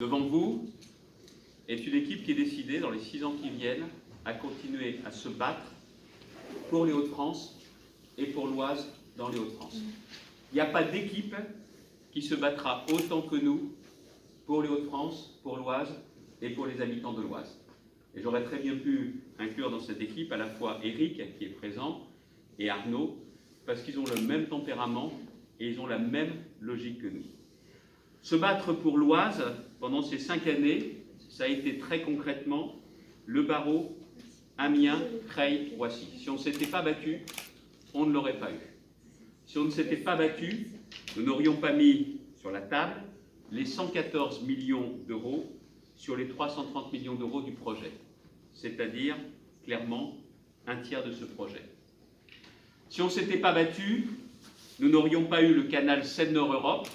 Devant vous est une équipe qui est décidée, dans les 6 ans qui viennent, à continuer à se battre pour les Hauts-de-France et pour l'Oise dans les Hauts-de-France. Il n'y a pas d'équipe qui se battra autant que nous pour les Hauts-de-France, pour l'Oise et pour les habitants de l'Oise. Et j'aurais très bien pu inclure dans cette équipe à la fois Eric, qui est présent, et Arnaud, parce qu'ils ont le même tempérament et ils ont la même logique que nous. Se battre pour l'Oise, pendant ces 5 années, ça a été très concrètement le barreau Amiens, Creil, Roissy. Si on ne s'était pas battu, on ne l'aurait pas eu. Si on ne s'était pas battu, nous n'aurions pas mis sur la table les 114 millions d'euros sur les 330 millions d'euros du projet, c'est-à-dire clairement un tiers de ce projet. Si on ne s'était pas battu, nous n'aurions pas eu le canal Seine-Nord-Europe,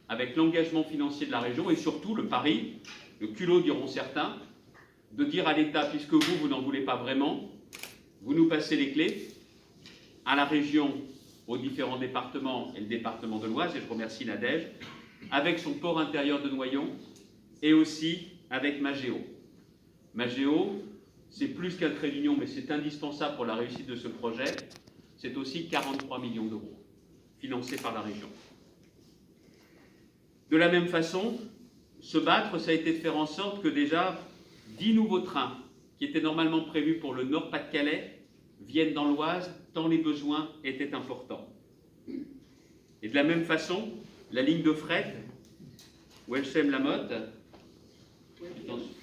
avec l'engagement financier de la région et surtout le pari, le culot diront certains, de dire à l'État, puisque vous n'en voulez pas vraiment, vous nous passez les clés, à la région, aux différents départements et le département de l'Oise, et je remercie Nadège, avec son port intérieur de Noyon et aussi avec Magéo. Magéo, c'est plus qu'un trait d'union, mais c'est indispensable pour la réussite de ce projet. C'est aussi 43 millions d'euros financés par la région. De la même façon, se battre, ça a été de faire en sorte que déjà 10 nouveaux trains, qui étaient normalement prévus pour le Nord-Pas-de-Calais, viennent dans l'Oise, tant les besoins étaient importants. Et de la même façon, la ligne de fret, Welchem-Lamotte,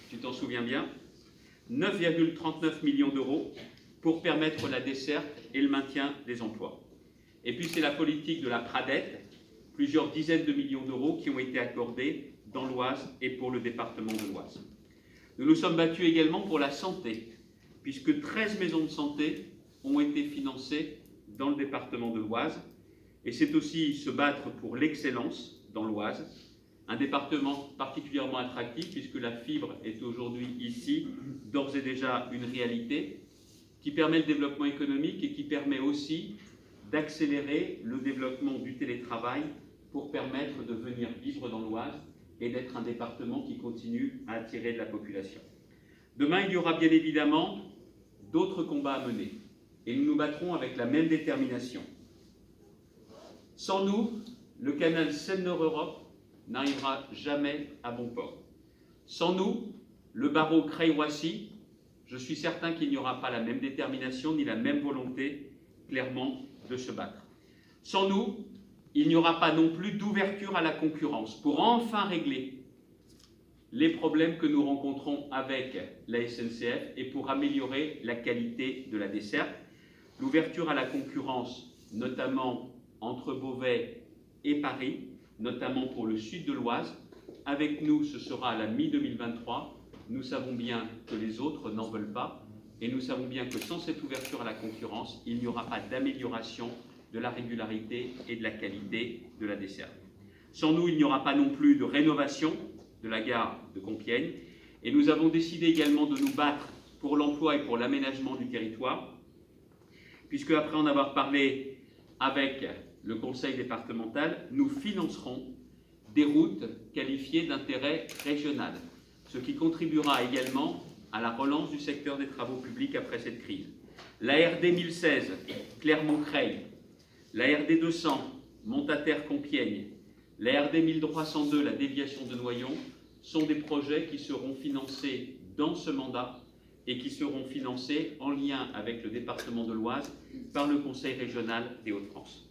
tu t'en souviens bien, 9,39 millions d'euros pour permettre la desserte et le maintien des emplois. Et puis c'est la politique de la Pradette, plusieurs dizaines de millions d'euros qui ont été accordés dans l'Oise et pour le département de l'Oise. Nous nous sommes battus également pour la santé, puisque 13 maisons de santé ont été financées dans le département de l'Oise. Et c'est aussi se battre pour l'excellence dans l'Oise, un département particulièrement attractif, puisque la fibre est aujourd'hui ici, d'ores et déjà une réalité, qui permet le développement économique et qui permet aussi d'accélérer le développement du télétravail pour permettre de venir vivre dans l'Oise et d'être un département qui continue à attirer de la population. Demain, il y aura bien évidemment d'autres combats à mener et nous nous battrons avec la même détermination. Sans nous, le canal Seine-Nord-Europe n'arrivera jamais à bon port. Sans nous, le barreau Creil-Roissy, je suis certain qu'il n'y aura pas la même détermination ni la même volonté, clairement, de se battre. Sans nous, il n'y aura pas non plus d'ouverture à la concurrence pour enfin régler les problèmes que nous rencontrons avec la SNCF et pour améliorer la qualité de la desserte. L'ouverture à la concurrence, notamment entre Beauvais et Paris, notamment pour le sud de l'Oise. Avec nous, ce sera à la mi-2023. Nous savons bien que les autres n'en veulent pas et nous savons bien que sans cette ouverture à la concurrence, il n'y aura pas d'amélioration de la régularité et de la qualité de la desserte. Sans nous, il n'y aura pas non plus de rénovation de la gare de Compiègne. Et nous avons décidé également de nous battre pour l'emploi et pour l'aménagement du territoire, puisque après en avoir parlé avec le conseil départemental, nous financerons des routes qualifiées d'intérêt régional, ce qui contribuera également à la relance du secteur des travaux publics après cette crise. La RD 1016, Clermont-Creil, la RD 200, Montataire-Compiègne, la RD 1302, la déviation de Noyon, sont des projets qui seront financés dans ce mandat et qui seront financés en lien avec le département de l'Oise par le Conseil régional des Hauts-de-France.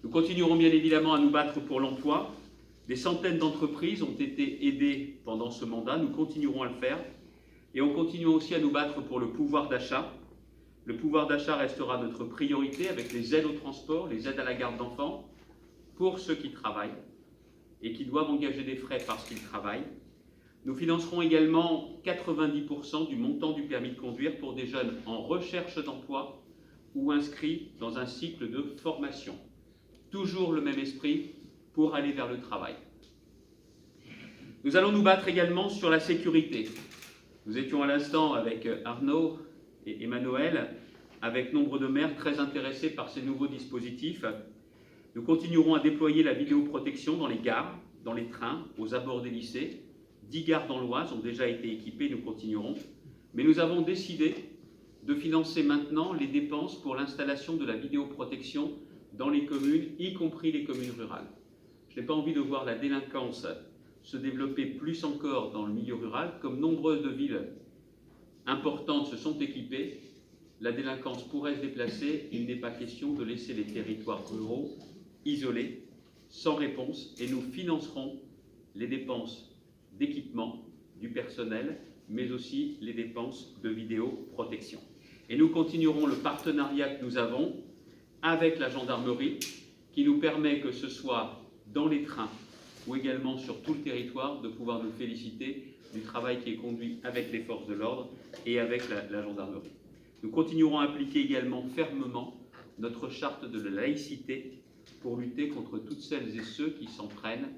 Nous continuerons bien évidemment à nous battre pour l'emploi. Des centaines d'entreprises ont été aidées pendant ce mandat, nous continuerons à le faire. Et on continue aussi à nous battre pour le pouvoir d'achat. Le pouvoir d'achat restera notre priorité avec les aides au transport, les aides à la garde d'enfants, pour ceux qui travaillent et qui doivent engager des frais parce qu'ils travaillent. Nous financerons également 90% du montant du permis de conduire pour des jeunes en recherche d'emploi ou inscrits dans un cycle de formation. Toujours le même esprit pour aller vers le travail. Nous allons nous battre également sur la sécurité. Nous étions à l'instant avec Arnaud et Emmanuel, avec nombre de maires très intéressés par ces nouveaux dispositifs. Nous continuerons à déployer la vidéoprotection dans les gares, dans les trains, aux abords des lycées, 10 gares dans l'Oise ont déjà été équipées, nous continuerons. Mais nous avons décidé de financer maintenant les dépenses pour l'installation de la vidéoprotection dans les communes, y compris les communes rurales. Je n'ai pas envie de voir la délinquance se développer plus encore dans le milieu rural. Comme nombreuses de villes importantes se sont équipées, la délinquance pourrait se déplacer. Il n'est pas question de laisser les territoires ruraux isolés, sans réponse, et nous financerons les dépenses d'équipement du personnel, mais aussi les dépenses de vidéoprotection. Et nous continuerons le partenariat que nous avons avec la gendarmerie, qui nous permet, que ce soit dans les trains ou également sur tout le territoire, de pouvoir nous féliciter du travail qui est conduit avec les forces de l'ordre et avec la gendarmerie. Nous continuerons à appliquer également fermement notre charte de la laïcité pour lutter contre toutes celles et ceux qui s'en prennent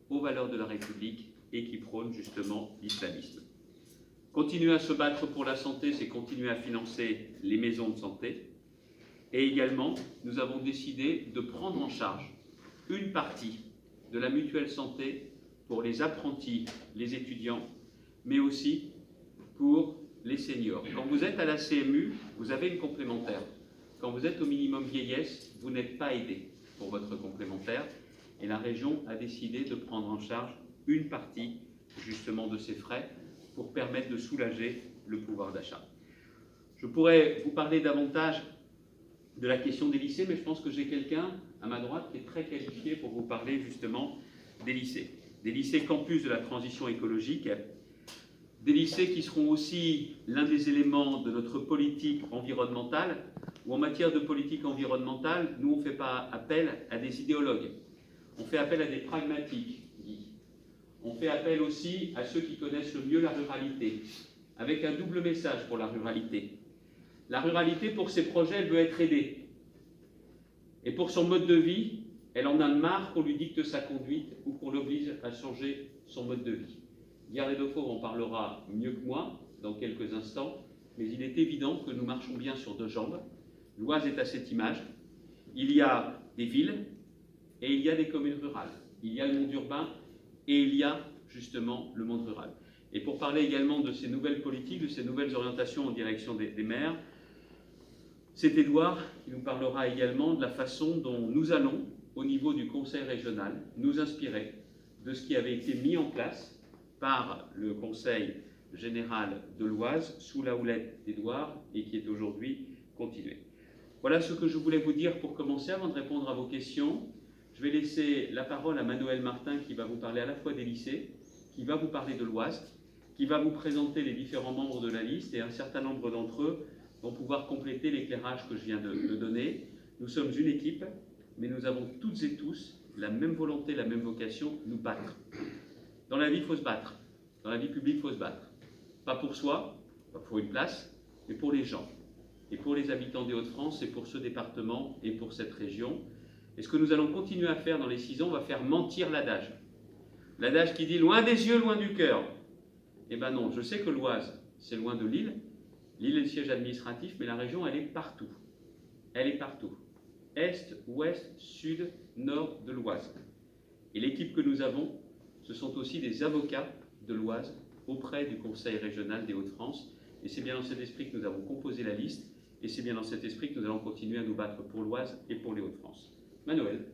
aux valeurs de la République et qui prônent justement l'islamisme. Continuer à se battre pour la santé, c'est continuer à financer les maisons de santé. Et également, nous avons décidé de prendre en charge une partie de la mutuelle santé pour les apprentis, les étudiants, mais aussi pour les seniors. Quand vous êtes à la CMU, vous avez une complémentaire. Quand vous êtes au minimum vieillesse, vous n'êtes pas aidé pour votre complémentaire. Et la région a décidé de prendre en charge une partie justement de ces frais pour permettre de soulager le pouvoir d'achat. Je pourrais vous parler davantage de la question des lycées, mais je pense que j'ai quelqu'un à ma droite qui est très qualifié pour vous parler justement des lycées campus de la transition écologique, des lycées qui seront aussi l'un des éléments de notre politique environnementale, où en matière de politique environnementale, nous on ne fait pas appel à des idéologues, on fait appel à des pragmatiques. On fait appel aussi à ceux qui connaissent le mieux la ruralité, avec un double message pour la ruralité. La ruralité, pour ses projets, elle veut être aidée. Et pour son mode de vie, elle en a marre qu'on lui dicte sa conduite ou qu'on l'oblige à changer son mode de vie. Guy Lédofort en parlera mieux que moi dans quelques instants, mais il est évident que nous marchons bien sur deux jambes. L'Oise est à cette image. Il y a des villes et il y a des communes rurales. Il y a le monde urbain et il y a justement le monde rural. Et pour parler également de ces nouvelles politiques, de ces nouvelles orientations en direction des maires, c'est Édouard qui nous parlera également de la façon dont nous allons, au niveau du Conseil régional, nous inspirer de ce qui avait été mis en place par le Conseil général de l'Oise, sous la houlette d'Édouard, et qui est aujourd'hui continué. Voilà ce que je voulais vous dire pour commencer, avant de répondre à vos questions. Je vais laisser la parole à Manuel Martin, qui va vous parler à la fois des lycées, qui va vous parler de l'Oise, qui va vous présenter les différents membres de la liste, et un certain nombre d'entre eux vont pouvoir compléter l'éclairage que je viens de donner. Nous sommes une équipe, mais nous avons toutes et tous la même volonté, la même vocation, nous battre. Dans la vie, il faut se battre. Dans la vie publique, il faut se battre. Pas pour soi, pas pour une place, mais pour les gens. Et pour les habitants des Hauts-de-France, et pour ce département, et pour cette région. Et ce que nous allons continuer à faire dans les 6 ans, on va faire mentir l'adage. L'adage qui dit « loin des yeux, loin du cœur ». Eh bien non, je sais que l'Oise, c'est loin de Lille. Lille est le siège administratif, mais la région, elle est partout. Elle est partout. Est, ouest, sud, nord de l'Oise. Et l'équipe que nous avons, ce sont aussi des avocats de l'Oise auprès du Conseil régional des Hauts-de-France. Et c'est bien dans cet esprit que nous avons composé la liste, et c'est bien dans cet esprit que nous allons continuer à nous battre pour l'Oise et pour les Hauts-de-France. Manuel.